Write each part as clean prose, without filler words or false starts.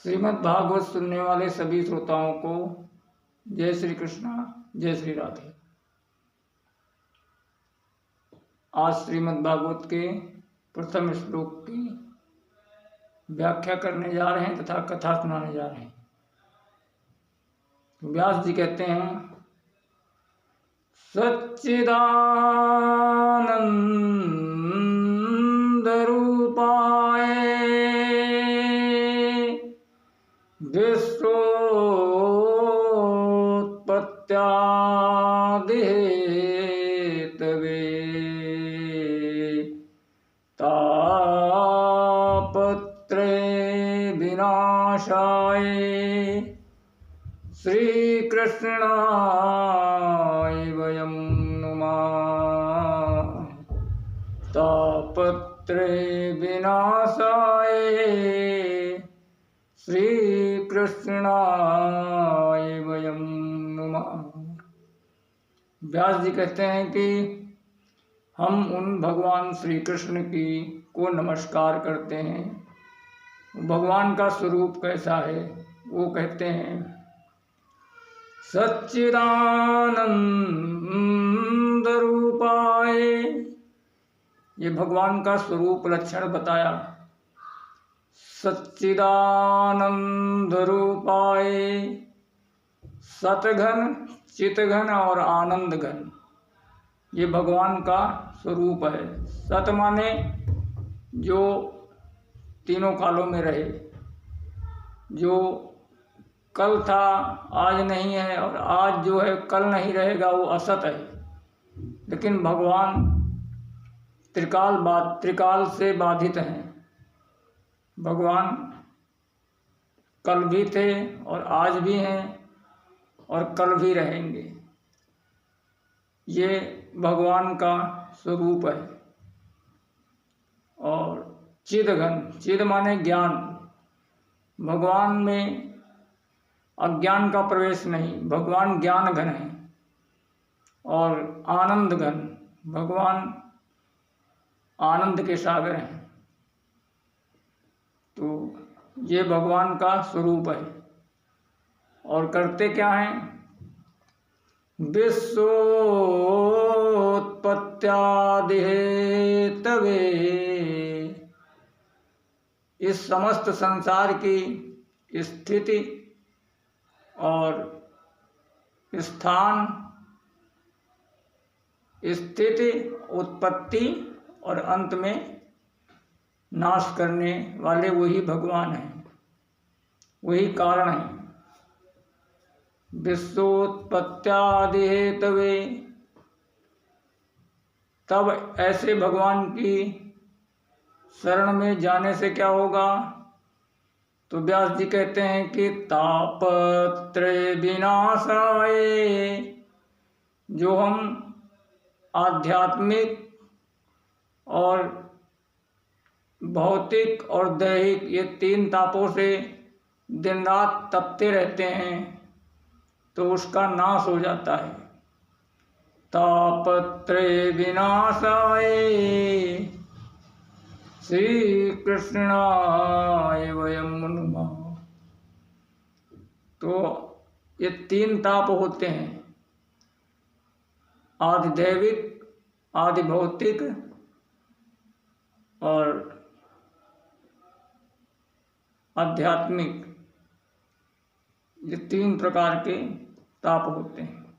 श्रीमद् भागवत सुनने वाले सभी श्रोताओं को जय श्री कृष्णा, जय श्री राधे। आज श्रीमद् भागवत के प्रथम श्लोक की व्याख्या करने जा रहे हैं तथा कथा सुनाने जा रहे हैं। व्यास जी कहते हैं, सच्चिदानंद रूपाय विश्वोत्पत्त्यादिहेतवे तापत्रे विनाशाय श्रीकृष्णाय वयं नुमः। तापत्रे विनाशाय श्रीकृष्णाय वयं नुमः। व्यास जी कहते हैं कि हम उन भगवान श्री कृष्ण की को नमस्कार करते हैं। भगवान का स्वरूप कैसा है वो कहते हैं, सच्चिदानंद रूपाय। ये भगवान का स्वरूप लक्षण बताया। सच्चिदानंद रूपाय, सतघन, चितघन और आनंद घन, ये भगवान का स्वरूप है। सत माने जो तीनों कालों में रहे, जो कल था आज नहीं है और आज जो है कल नहीं रहेगा, वो असत है। लेकिन भगवान त्रिकाल से बाधित हैं। भगवान कल भी थे और आज भी हैं और कल भी रहेंगे। ये भगवान का स्वरूप है। और चिदघन, चिद माने ज्ञान, भगवान में अज्ञान का प्रवेश नहीं, भगवान ज्ञान घन है। और आनंद घन, भगवान आनंद के सागर हैं। तो ये भगवान का स्वरूप है। और करते क्या हैं, विश्वोत्पत्त्यादिहेतवे, इस समस्त संसार की स्थिति और स्थान, स्थिति, उत्पत्ति और अंत में नाश करने वाले वही भगवान हैं, वही कारण हैं। विश्वोत्पत्त्यादिहेतवे, तब ऐसे भगवान की शरण में जाने से क्या होगा? तो व्यास जी कहते हैं कि तापत्रय विनाशाय, जो हम आध्यात्मिक और भौतिक और दैहिक ये तीन तापों से दिन रात तपते रहते हैं, तो उसका नाश हो जाता है। तापत्रय विनाशाय श्री कृष्णाय वयं नुमः। तो ये तीन ताप होते हैं, आदि दैविक, आदि भौतिक और आध्यात्मिक। ये तीन प्रकार के ताप होते हैं।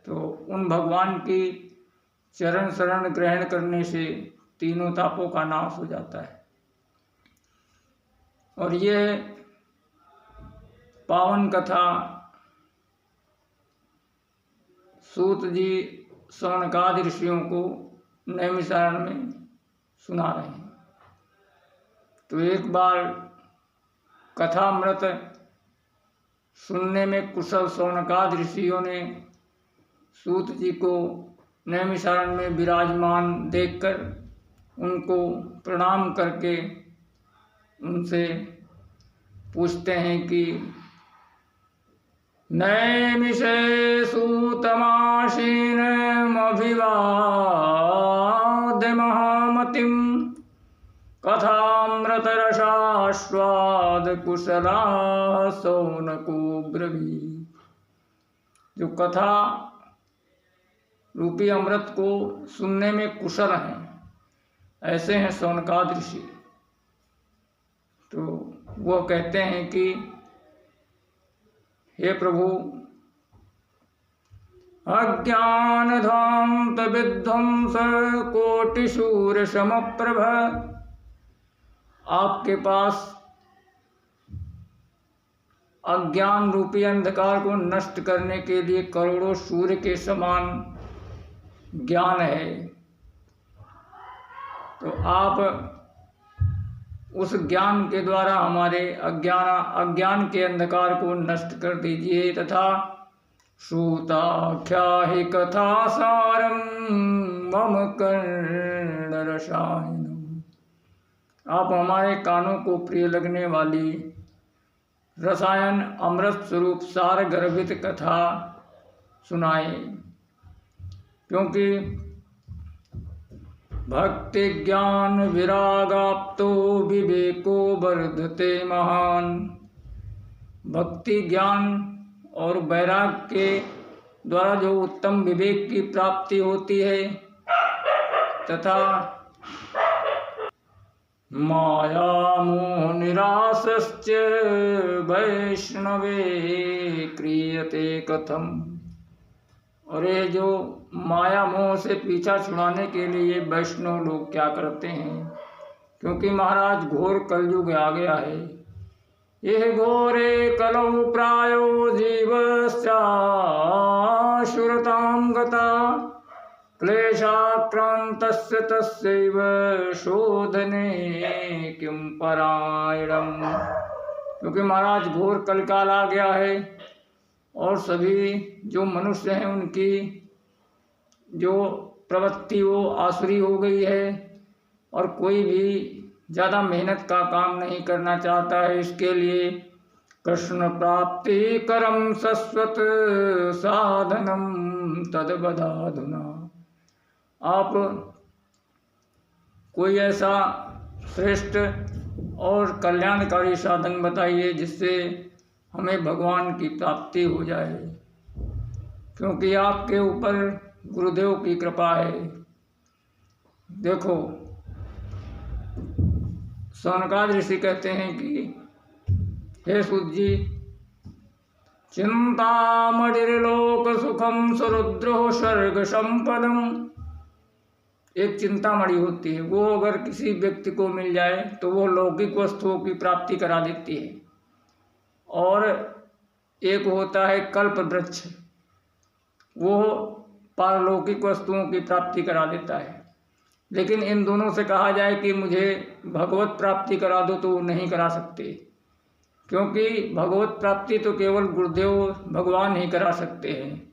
तो उन भगवान की चरण शरण ग्रहण करने से तीनों तापों का नाश हो जाता है। और ये पावन कथा सूत जी शौनकादि ऋषियों को नैमिषारण्य में सुना रहे हैं। तो एक बार कथामृत सुनने में कुशल शौनकादि ऋषियों ने सूत जी को नैमिषारण्य में विराजमान देखकर उनको प्रणाम करके उनसे पूछते हैं कि नैमिषे सूतमासीनमभिवाद्य महामतिम् कथामृतरसास्वाद कुशला सौनको ब्रवीत्। जो कथा रूपी अमृत को सुनने में कुशल हैं, ऐसे हैं शौनकाद ऋषि। तो वो कहते हैं कि हे प्रभु, अज्ञानध्वांत विध्वंस कोटिशूर समप्रभ, आपके पास अज्ञान रूपी अंधकार को नष्ट करने के लिए करोड़ों सूर्य के समान ज्ञान है। तो आप उस ज्ञान के द्वारा हमारे अज्ञान के अंधकार को नष्ट कर दीजिए तथा श्रुताख्या हि कथा सारम मम कर्णरसायनम, आप हमारे कानों को प्रिय लगने वाली रसायन अमृत स्वरूप सार गर्भित कथा सुनाए। क्योंकि भक्ति ज्ञान विरागाप्तो विवेको वर्धते महान, भक्ति ज्ञान और वैराग के द्वारा जो उत्तम विवेक की प्राप्ति होती है तथा माया मोह निरासश्च वैष्णवे क्रियते कथम, और ये जो माया मोह से पीछा छुड़ाने के लिए वैष्णव लोग क्या करते हैं। क्योंकि महाराज घोर कलयुग आ गया है। यह घोरे कलौ प्रायो जीवस्याशुरतां गता, क्लेशाक्रांतस्य तस्यैव शोधने किं परायणम्। क्योंकि महाराज घोर कलकाल आ गया है और सभी जो मनुष्य हैं उनकी जो प्रवृत्ति वो आसुरी हो गई है और कोई भी ज़्यादा मेहनत का काम नहीं करना चाहता है। इसके लिए कृष्ण प्राप्ति करम सस्वत साधनम तद्वदाधुना, आप कोई ऐसा श्रेष्ठ और कल्याणकारी साधन बताइए जिससे हमें भगवान की प्राप्ति हो जाए। क्योंकि आपके ऊपर गुरुदेव की कृपा है। देखो, शौनकाद ऋषि कहते हैं कि हे सूत जी, चिंतामणिर्लोक सुखम सुरुद्रो स्वर्ग संपदम, एक चिंतामणि होती है, वो अगर किसी व्यक्ति को मिल जाए तो वो लौकिक वस्तुओं की प्राप्ति करा देती है। और एक होता है कल्प वृक्ष, वो पारलौकिक वस्तुओं की प्राप्ति करा देता है। लेकिन इन दोनों से कहा जाए कि मुझे भगवत प्राप्ति करा दो तो वो नहीं करा सकते। क्योंकि भगवत प्राप्ति तो केवल गुरुदेव भगवान ही करा सकते हैं।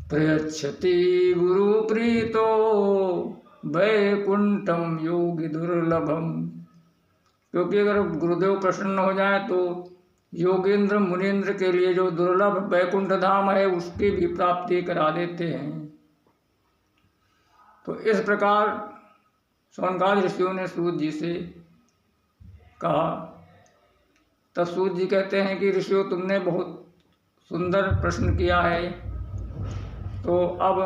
प्रयच्छति गुरु प्रीतो वैकुंठम योगी दुर्लभम, क्योंकि अगर गुरुदेव प्रसन्न हो जाए तो योगेंद्र मुनीन्द्र के लिए जो दुर्लभ वैकुंठ धाम है उसकी भी प्राप्ति करा देते हैं। तो इस प्रकार शौनकाद ऋषियों ने सूत जी से कहा। तब सूत जी कहते हैं कि ऋषियों, तुमने बहुत सुंदर प्रश्न किया है, तो अब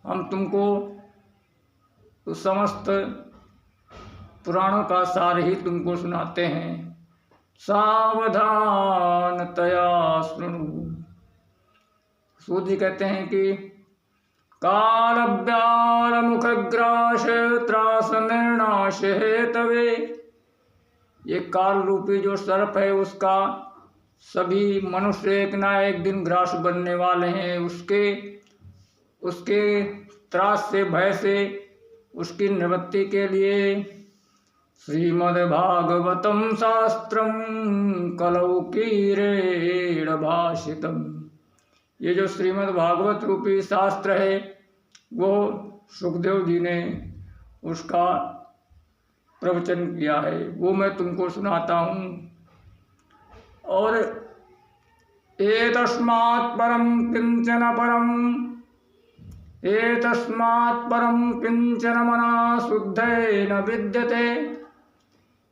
हम तुमको उस समस्त पुराणों का सार ही तुमको सुनाते हैं। सावधानतया शृणु। सूत जी कहते हैं कि कालव्याल मुखग्रास त्रास निर्नाश हेतवे, ये काल रूपी जो सर्प है उसका सभी मनुष्य एक ना एक दिन ग्रास बनने वाले हैं। उसके त्रास से, भय से उसकी निवृत्ति के लिए श्रीमद्भागवतम शास्त्रम कलौकीरेण भाषितम, ये जो श्रीमद् भागवत रूपी शास्त्र है वो सुखदेव जी ने उसका प्रवचन किया है, वो मैं तुमको सुनाता हूँ। और एतस्मात् परम किंचन मना शुद्धेन विद्यते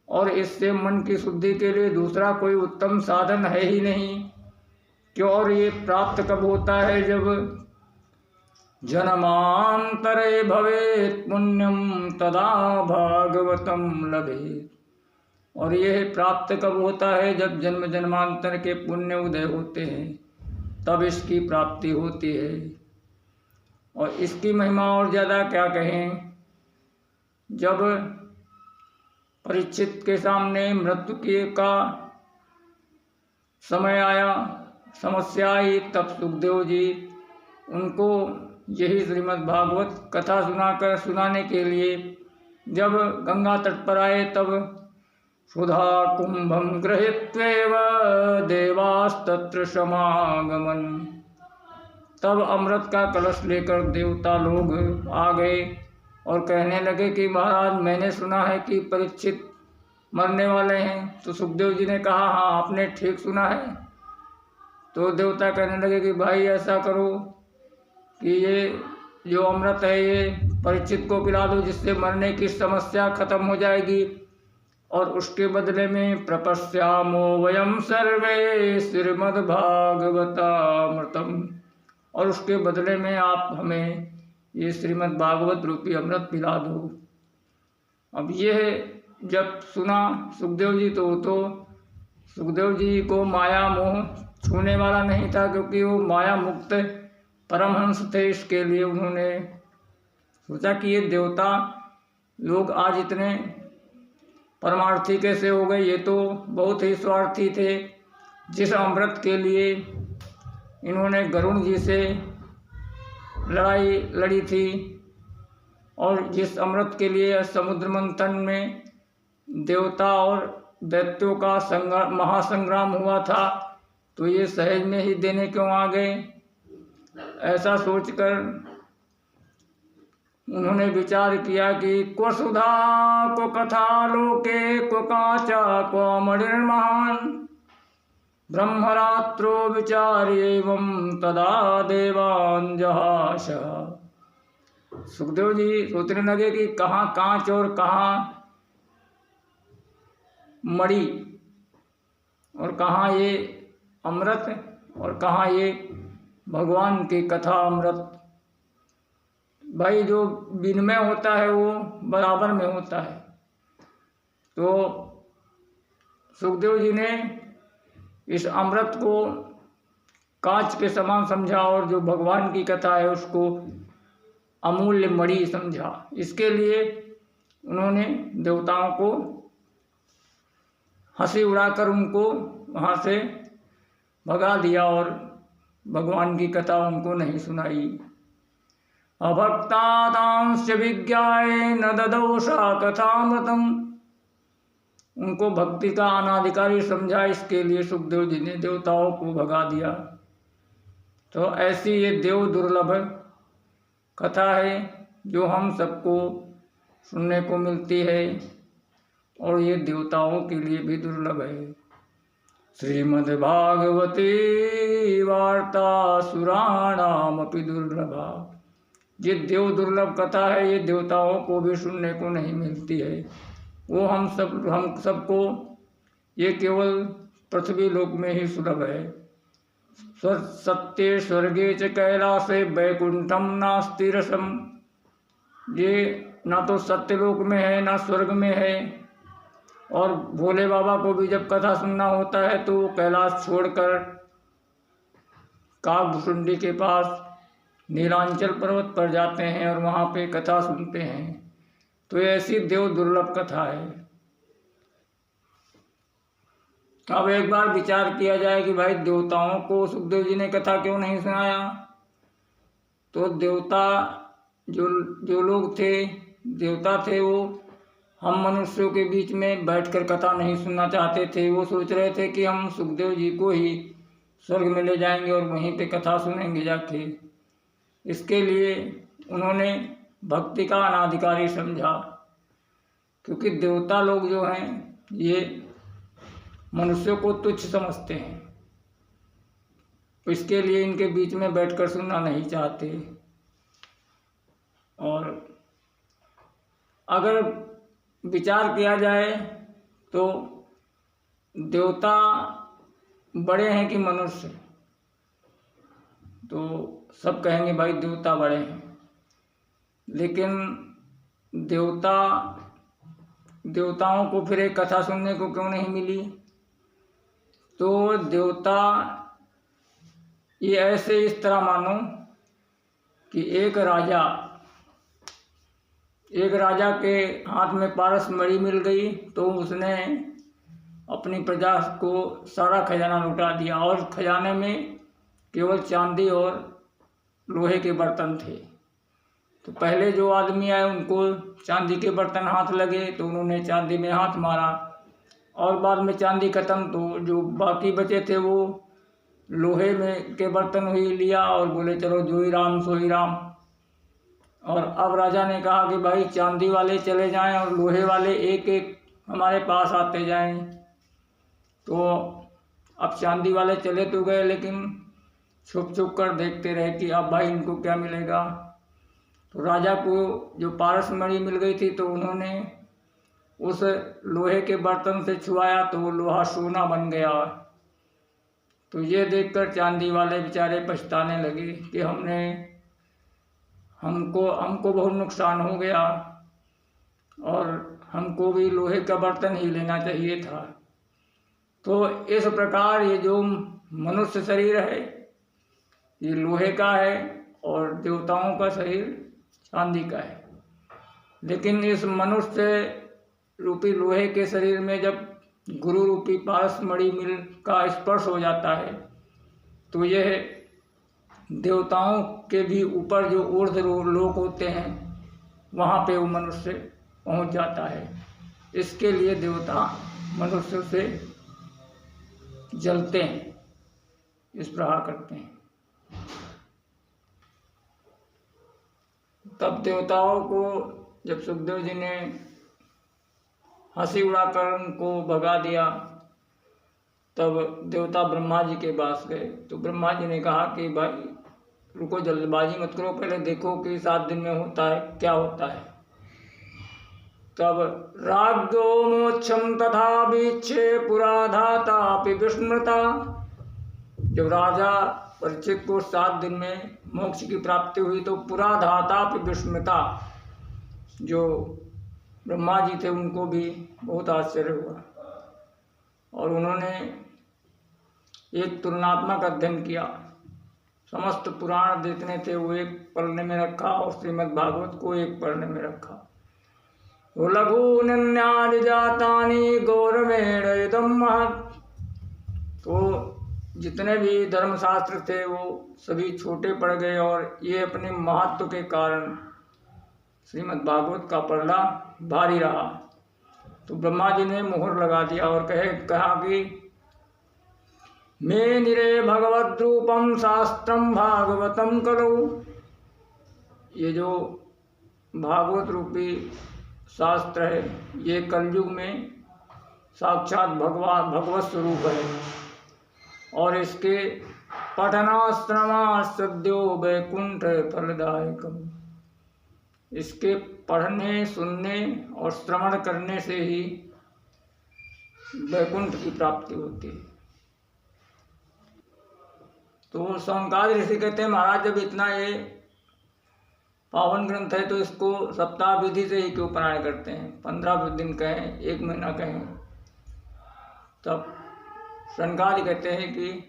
और इससे मन की शुद्धि के लिए दूसरा कोई उत्तम साधन है ही नहीं। क्यों? और ये प्राप्त कब होता है? जब जन्मांतरे भवेत् पुण्यम तदा भागवतम लभेत्। और यह प्राप्त कब होता है? जब जन्म जन्मांतर के पुण्य उदय होते हैं, तब इसकी प्राप्ति होती है। और इसकी महिमा और ज़्यादा क्या कहें। जब परीक्षित के सामने मृत्यु का समय आया, समस्या आई, तब सुखदेव जी उनको यही श्रीमद् भागवत कथा सुनाने के लिए जब गंगा तट पर आए, तब सुधा कुंभम गृहीत्वैव देवास्तत्र समागमन। तब अमृत का कलश लेकर देवता लोग आ गए और कहने लगे कि महाराज, मैंने सुना है कि परीक्षित मरने वाले हैं। तो सुखदेव जी ने कहा, हाँ आपने ठीक सुना है। तो देवता कहने लगे कि भाई ऐसा करो कि ये जो अमृत है ये परीक्षित को पिला दो, जिससे मरने की समस्या खत्म हो जाएगी। और उसके बदले में प्रपश्यामो वयम सर्वे श्रीमद्भागवतामृतम। और उसके बदले में आप हमें ये श्रीमद् भागवत रूपी अमृत पिला दो। अब यह जब सुना सुखदेव जी, तो सुखदेव जी को माया मोह छूने वाला नहीं था, क्योंकि वो माया मुक्त परमहंस थे। इसके लिए उन्होंने सोचा कि ये देवता लोग आज इतने परमार्थी कैसे हो गए, ये तो बहुत ही स्वार्थी थे। जिस अमृत के लिए इन्होंने गरुण जी से लड़ाई लड़ी थी और जिस अमृत के लिए समुद्र मंथन में देवता और दैत्यों का महासंग्राम हुआ था, तो ये सहज में ही देने क्यों आ गए। ऐसा सोचकर उन्होंने विचार किया कि क्व सुधा को कथा लोके को काचा को अमृर्महान ब्रह्मरात्रो विचार्येवं तदा देवान् जहाश। सुखदेव जी सोचने लगे कि कहाँ कांच और कहाँ मणि और कहाँ ये अमृत और कहाँ ये भगवान की कथा अमृत। भाई जो विनिमय होता है वो बराबर में होता है। तो सुखदेव जी ने इस अमृत को कांच के समान समझा और जो भगवान की कथा है उसको अमूल्य मणि समझा। इसके लिए उन्होंने देवताओं को हंसी उड़ाकर उनको वहाँ से भगा दिया और भगवान की कथा उनको नहीं सुनाई। अभक्तादांश्च विज्ञाय न ददौषा कथामृतम। उनको भक्ति का अनाधिकारी समझा, इसके लिए सुखदेव जी ने देवताओं को भगा दिया। तो ऐसी ये देव दुर्लभ कथा है जो हम सबको सुनने को मिलती है और ये देवताओं के लिए भी दुर्लभ है। श्रीमद्भागवती वार्ता सुराणामपि दुर्लभा। ये देव दुर्लभ कथा है, ये देवताओं को भी सुनने को नहीं मिलती है। वो हम सबको ये केवल पृथ्वी लोक में ही सुलभ है। सत्ये स्वर्गे च कैलासे वैकुंठम नास्ति रसम। ये ना तो सत्यलोक में है ना स्वर्ग में है। और भोले बाबा को भी जब कथा सुनना होता है तो वो कैलाश छोड़कर काकभुसुंडी के पास नीलांचल पर्वत पर जाते हैं और वहाँ पे कथा सुनते हैं। तो ऐसी देव दुर्लभ कथा है। अब एक बार विचार किया जाए कि भाई देवताओं को सुखदेव जी ने कथा क्यों नहीं सुनाया। तो देवता जो लोग थे, देवता थे, वो हम मनुष्यों के बीच में बैठकर कथा नहीं सुनना चाहते थे। वो सोच रहे थे कि हम सुखदेव जी को ही स्वर्ग में ले जाएंगे और वहीं पे कथा सुनेंगे जाके। इसके लिए उन्होंने भक्ति का अनाधिकारी समझा, क्योंकि देवता लोग जो हैं ये मनुष्यों को तुच्छ समझते हैं। इसके लिए इनके बीच में बैठकर सुनना नहीं चाहते। और अगर विचार किया जाए तो देवता बड़े हैं कि मनुष्य? तो सब कहेंगे भाई देवता बड़े हैं, लेकिन देवताओं को फिर एक कथा सुनने को क्यों नहीं मिली? तो देवता ये ऐसे इस तरह मानो कि एक राजा के हाथ में पारस मणि मिल गई, तो उसने अपनी प्रजा को सारा खजाना लुटा दिया, और खजाने में केवल चांदी और लोहे के बर्तन थे। तो पहले जो आदमी आए उनको चांदी के बर्तन हाथ लगे, तो उन्होंने चांदी में हाथ मारा, और बाद में चांदी खत्म, तो जो बाकी बचे थे वो लोहे में के बर्तन ही लिया और बोले चलो जो ही राम सो ही राम। और अब राजा ने कहा कि भाई चांदी वाले चले जाएं और लोहे वाले एक एक हमारे पास आते जाएं। तो अब चांदी वाले चले तो गए, लेकिन छुप छुप कर देखते रहे कि अब भाई इनको क्या मिलेगा। तो राजा को जो पारस मणि मिल गई थी, तो उन्होंने उस लोहे के बर्तन से छुआया तो वो लोहा सोना बन गया। तो ये देखकर चांदी वाले बेचारे पछताने लगे कि हमको बहुत नुकसान हो गया, और हमको भी लोहे का बर्तन ही लेना चाहिए था। तो इस प्रकार ये जो मनुष्य शरीर है ये लोहे का है, और देवताओं का शरीर चांदी का है। लेकिन इस मनुष्य रूपी लोहे के शरीर में जब गुरु रूपी पारस मणि मिल का स्पर्श हो जाता है, तो यह देवताओं के भी ऊपर जो ऊर्ध्व लोक होते हैं वहाँ पे वो मनुष्य पहुँच जाता है। इसके लिए देवता मनुष्य से जलते हैं, इस प्रकार करते हैं। तब देवताओं को जब सुखदेव जी ने हंसी उड़ाकर उनको भगा दिया, तब देवता ब्रह्मा जी के पास गए। तो ब्रह्मा जी ने कहा कि भाई रुको, जल्दबाजी मत करो, पहले देखो कि 7 दिन में होता है क्या होता है। तब राज्ञो मोक्षम तथा वीक्षे पुरा धातापि विस्मृता। जब राजा परीक्षित को 7 दिन में मोक्ष की प्राप्ति हुई, तो पुरा धातापि विस्मृता, जो ब्रह्मा जी थे उनको भी बहुत आश्चर्य हुआ, और उन्होंने एक तुलनात्मक अध्ययन किया। समस्त पुराण जितने थे वो एक पढ़ने में रखा, और श्रीमद् भागवत को एक पढ़ने में रखा। लघून्यानि जातानि गौरवेण इदं महत्। तो जितने भी धर्मशास्त्र थे वो सभी छोटे पड़ गए, और ये अपने महत्व के कारण श्रीमद् भागवत का पढ़ना भारी रहा। तो ब्रह्मा जी ने मुहर लगा दिया और कहा कि मे निरे भगवद रूपम शास्त्रम भागवतम करो। ये जो भागवत रूपी शास्त्र है ये कलयुग में साक्षात भगवत स्वरूप है, और इसके पठनाश्रमा सद्यो वैकुंठ फलदायकम। इसके पढ़ने, सुनने और श्रवण करने से ही वैकुंठ की प्राप्ति होती है। तो सौनकादि ऋषि कहते हैं महाराज जब इतना ये पावन ग्रंथ है तो इसको सप्ताह विधि से ही क्यों पारायण करते हैं, 15 दिन कहें, 1 महीना कहें। तब सनकादि कहते हैं कि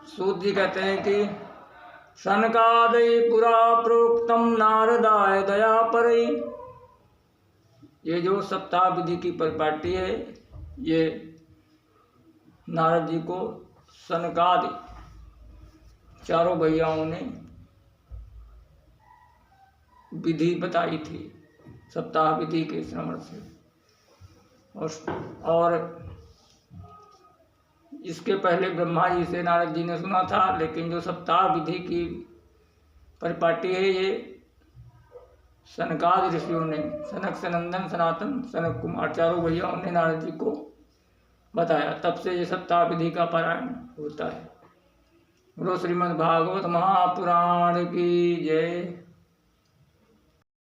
सूत जी कहते हैं कि सनकादि पुरा प्रोक्तम नारदाय दया परई। ये जो सप्ताह विधि की परिपाटी है ये नारद जी को सनकादि चारों भैयाओं ने विधि बताई थी सप्ताह विधि के श्रवण से। और इसके पहले ब्रह्मा जी से नारद जी ने सुना था, लेकिन जो सप्ताह विधि की परिपाटी है ये सनकादि ऋषियों ने, सनक, सनंदन, सनातन, सनक कुमार चारों भैयाओं ने नारद जी को बताया। तब से ये सप्ताह विधि का पारायण होता है। बोलो श्रीमद् भागवत महापुराण की जय।